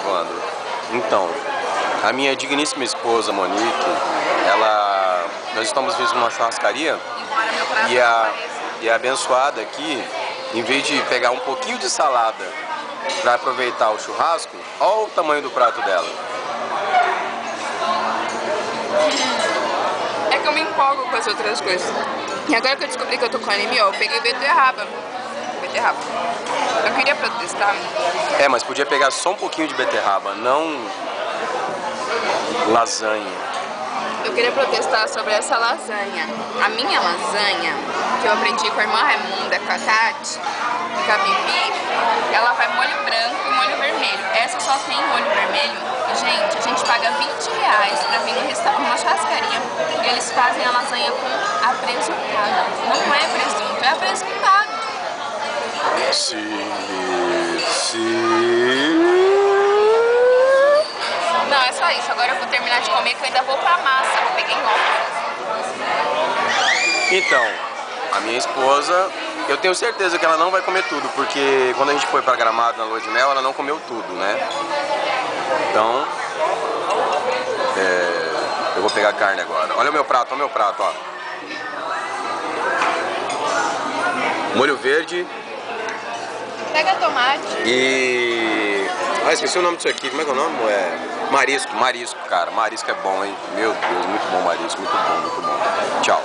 gravando. Então, a minha digníssima esposa, Monique, nós estamos vindo numa churrascaria e a abençoada aqui, em vez de pegar um pouquinho de salada para aproveitar o churrasco, olha o tamanho do prato dela. É que eu me empolgo com as outras coisas. E agora que eu descobri que eu tô com anemia, eu peguei beterraba. Eu queria protestar. É, mas podia pegar só um pouquinho de beterraba, não lasanha. Eu queria protestar sobre essa lasanha. A minha lasanha, que eu aprendi com a irmã Raimunda, com a Tati, com a Bibi, ela vai molho branco e molho vermelho. Essa só tem molho vermelho. Gente, a gente paga R$20 pra vir numa churrascaria e eles fazem a lasanha com apresuntado. Não é presunto, é apresuntado. Sim. Não, é só isso. Agora eu vou terminar de comer que eu ainda vou pra massa. Eu peguei logo. Então, a minha esposa, eu tenho certeza que ela não vai comer tudo, porque quando a gente foi pra Gramado na lua de mel, ela não comeu tudo, né? Então, eu vou pegar a carne agora. Olha o meu prato, ó. Molho verde. Pega tomate. E... esqueci o nome disso aqui. Como é que é o nome? Marisco, cara. Marisco é bom, hein? Meu Deus, muito bom marisco. Muito bom. Tchau.